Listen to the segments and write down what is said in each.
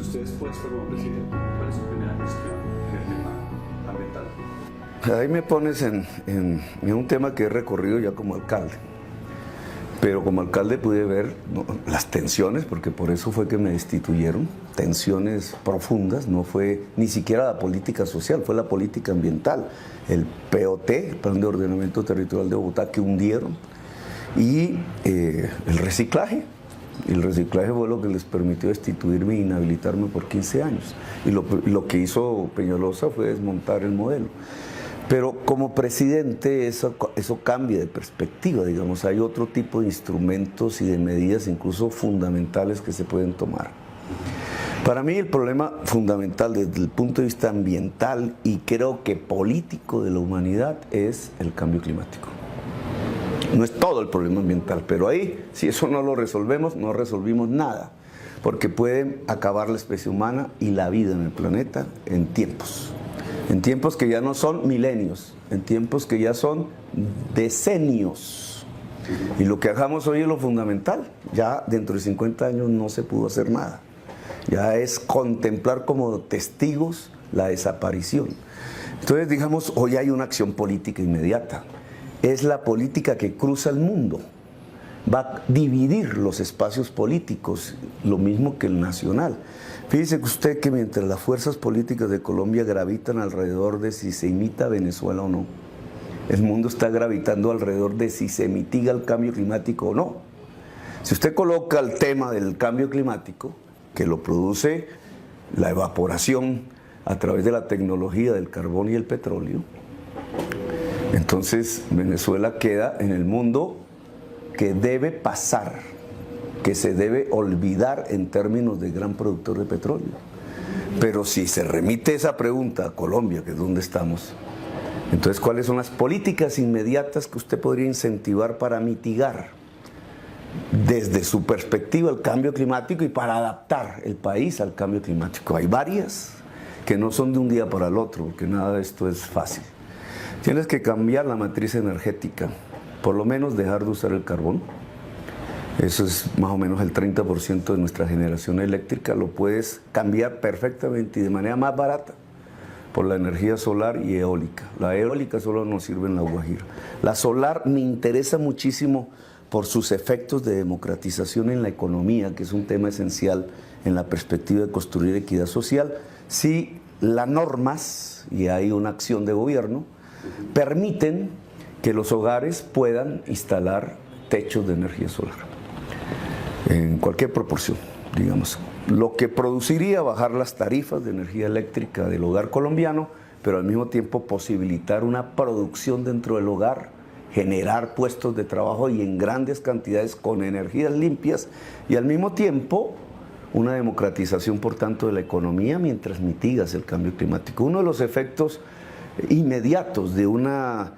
usted después fue como presidente, ¿cuál es su primera gestión en el tema ambiental? Ahí me pones en un tema que he recorrido ya como alcalde. Pero como alcalde pude ver las tensiones, porque por eso fue que me destituyeron, tensiones profundas, no fue ni siquiera la política social, fue la política ambiental, el POT, Plan de Ordenamiento Territorial de Bogotá, que hundieron, y el reciclaje. El reciclaje fue lo que les permitió destituirme e inhabilitarme por 15 años. Y lo que hizo Peñalosa fue desmontar el modelo. Pero como presidente eso cambia de perspectiva, digamos, hay otro tipo de instrumentos y de medidas incluso fundamentales que se pueden tomar. Para mí el problema fundamental desde el punto de vista ambiental y creo que político de la humanidad es el cambio climático. No es todo el problema ambiental, pero ahí, si eso no lo resolvemos, no resolvimos nada, porque puede acabar la especie humana y la vida en el planeta en tiempos que ya no son milenios, en tiempos que ya son decenios. Y lo que hagamos hoy es lo fundamental. Ya dentro de 50 años no se pudo hacer nada. Ya es contemplar como testigos la desaparición. Entonces, digamos, hoy hay una acción política inmediata. Es la política que cruza el mundo. Va a dividir los espacios políticos, lo mismo que el nacional. Fíjese usted que mientras las fuerzas políticas de Colombia gravitan alrededor de si se imita a Venezuela o no, el mundo está gravitando alrededor de si se mitiga el cambio climático o no. Si usted coloca el tema del cambio climático, que lo produce la evaporación a través de la tecnología del carbón y el petróleo, entonces Venezuela queda en el mundo que debe pasar, que se debe olvidar en términos de gran productor de petróleo. Pero si se remite esa pregunta a Colombia, que es donde estamos, entonces ¿cuáles son las políticas inmediatas que usted podría incentivar para mitigar desde su perspectiva el cambio climático y para adaptar el país al cambio climático? Hay varias que no son de un día para el otro, porque nada de esto es fácil. Tienes que cambiar la matriz energética, por lo menos dejar de usar el carbón. Eso es más o menos el 30% de nuestra generación eléctrica. Lo puedes cambiar perfectamente y de manera más barata por la energía solar y eólica. La eólica solo nos sirve en La Guajira. La solar me interesa muchísimo por sus efectos de democratización en la economía, que es un tema esencial en la perspectiva de construir equidad social. Si las normas, y hay una acción de gobierno, permiten que los hogares puedan instalar techos de energía solar en cualquier proporción, digamos, lo que produciría bajar las tarifas de energía eléctrica del hogar colombiano, pero al mismo tiempo posibilitar una producción dentro del hogar, generar puestos de trabajo y en grandes cantidades con energías limpias y al mismo tiempo una democratización, por tanto, de la economía mientras mitigas el cambio climático. Uno de los efectos inmediatos de una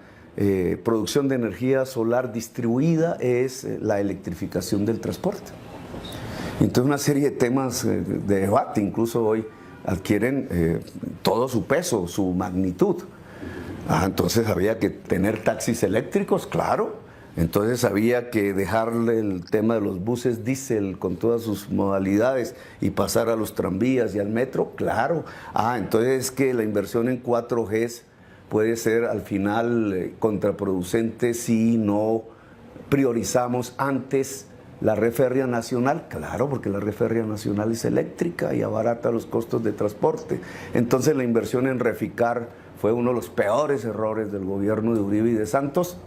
producción de energía solar distribuida es la electrificación del transporte. Entonces una serie de temas de debate, incluso hoy, adquieren todo su peso, su magnitud. Entonces había que tener taxis eléctricos, claro. Entonces había que dejarle el tema de los buses diésel con todas sus modalidades y pasar a los tranvías y al metro, claro. Entonces es que la inversión en 4G puede ser al final contraproducente si no priorizamos antes la red férrea nacional, claro, porque la red férrea nacional es eléctrica y abarata los costos de transporte. Entonces la inversión en Reficar fue uno de los peores errores del gobierno de Uribe y de Santos.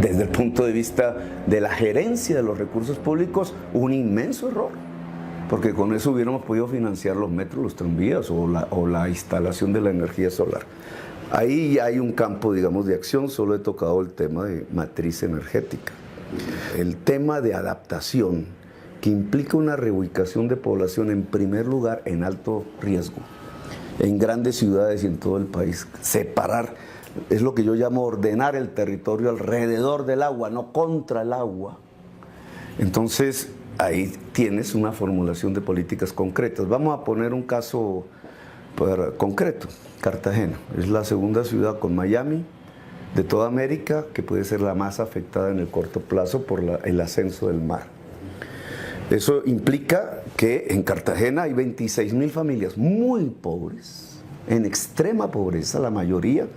Desde el punto de vista de la gerencia de los recursos públicos, un inmenso error, porque con eso hubiéramos podido financiar los metros, los tranvías o la instalación de la energía solar. Ahí hay un campo, digamos, de acción. Solo he tocado el tema de matriz energética. El tema de adaptación, que implica una reubicación de población, en primer lugar, en alto riesgo, en grandes ciudades y en todo el país. Separar, es lo que yo llamo ordenar el territorio alrededor del agua, no contra el agua. Entonces, ahí tienes una formulación de políticas concretas. Vamos a poner un caso concreto. Cartagena es la segunda ciudad con Miami de toda América que puede ser la más afectada en el corto plazo por el ascenso del mar. Eso implica que en Cartagena hay 26.000 familias muy pobres, en extrema pobreza, la mayoría,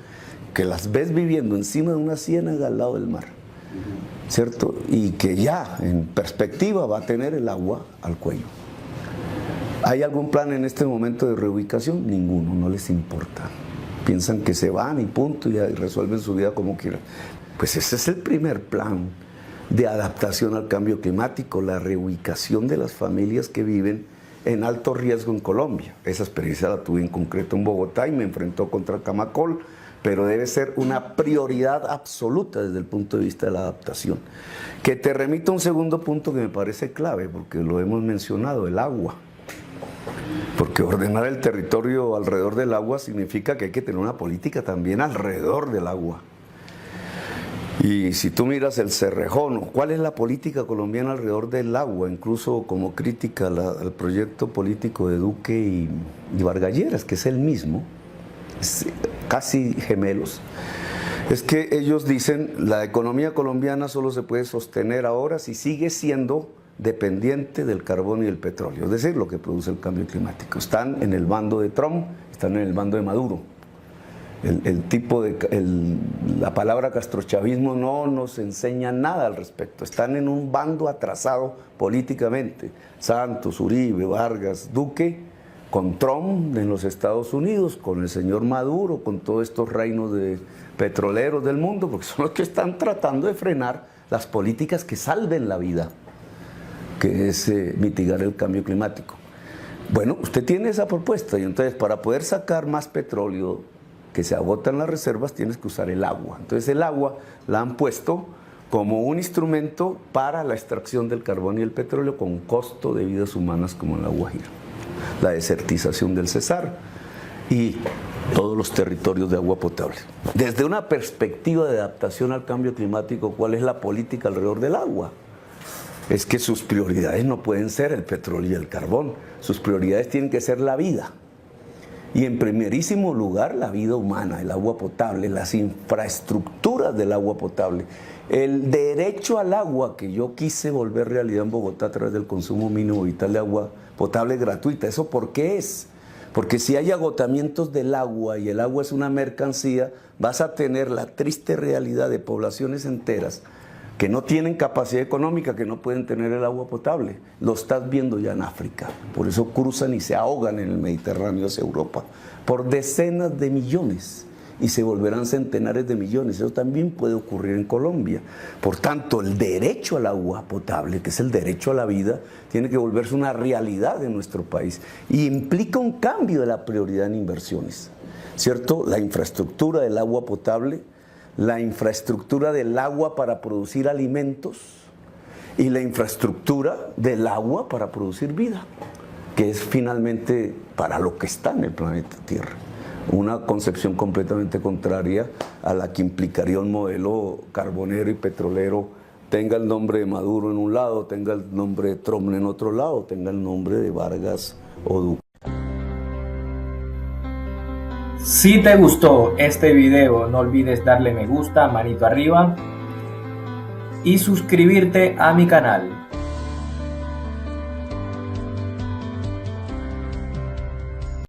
que las ves viviendo encima de una ciénaga al lado del mar, ¿cierto? Y que ya en perspectiva va a tener el agua al cuello. ¿Hay algún plan en este momento de reubicación? Ninguno, no les importa. Piensan que se van y punto, y resuelven su vida como quieran. Pues ese es el primer plan de adaptación al cambio climático, la reubicación de las familias que viven en alto riesgo en Colombia. Esa experiencia la tuve en concreto en Bogotá y me enfrentó contra Camacol, pero debe ser una prioridad absoluta desde el punto de vista de la adaptación. Que te remito a un segundo punto que me parece clave, porque lo hemos mencionado, el agua. Porque ordenar el territorio alrededor del agua significa que hay que tener una política también alrededor del agua. Y si tú miras el Cerrejón, ¿cuál es la política colombiana alrededor del agua? Incluso como crítica al proyecto político de Duque y Vargas Lleras, que es el mismo, casi gemelos. Es que ellos dicen, la economía colombiana solo se puede sostener ahora si sigue siendo dependiente del carbón y el petróleo, es decir, lo que produce el cambio climático. Están en el bando de Trump, están en el bando de Maduro. La palabra castrochavismo no nos enseña nada al respecto. Están en un bando atrasado políticamente. Santos, Uribe, Vargas, Duque, con Trump en los Estados Unidos, con el señor Maduro, con todos estos reinos de petroleros del mundo, porque son los que están tratando de frenar las políticas que salven la vida, que es mitigar el cambio climático. Bueno, usted tiene esa propuesta y entonces para poder sacar más petróleo, que se agotan las reservas, tienes que usar el agua. Entonces el agua la han puesto como un instrumento para la extracción del carbón y el petróleo con costo de vidas humanas como en La Guajira. La desertización del Cesar y todos los territorios de agua potable. Desde una perspectiva de adaptación al cambio climático, ¿cuál es la política alrededor del agua? Es que sus prioridades no pueden ser el petróleo y el carbón. Sus prioridades tienen que ser la vida. Y en primerísimo lugar, la vida humana, el agua potable, las infraestructuras del agua potable. El derecho al agua que yo quise volver realidad en Bogotá a través del consumo mínimo vital de agua potable gratuita. ¿Eso por qué es? Porque si hay agotamientos del agua y el agua es una mercancía, vas a tener la triste realidad de poblaciones enteras que no tienen capacidad económica, que no pueden tener el agua potable. Lo estás viendo ya en África. Por eso cruzan y se ahogan en el Mediterráneo hacia Europa. Por decenas de millones. Y se volverán centenares de millones. Eso también puede ocurrir en Colombia. Por tanto, el derecho al agua potable, que es el derecho a la vida, tiene que volverse una realidad en nuestro país. Y implica un cambio de la prioridad en inversiones. ¿Cierto? La infraestructura del agua potable, la infraestructura del agua para producir alimentos y la infraestructura del agua para producir vida, que es finalmente para lo que está en el planeta Tierra. Una concepción completamente contraria a la que implicaría un modelo carbonero y petrolero, tenga el nombre de Maduro en un lado, tenga el nombre de Trump en otro lado, tenga el nombre de Vargas o Duque. Si te gustó este video, no olvides darle me gusta, manito arriba y suscribirte a mi canal.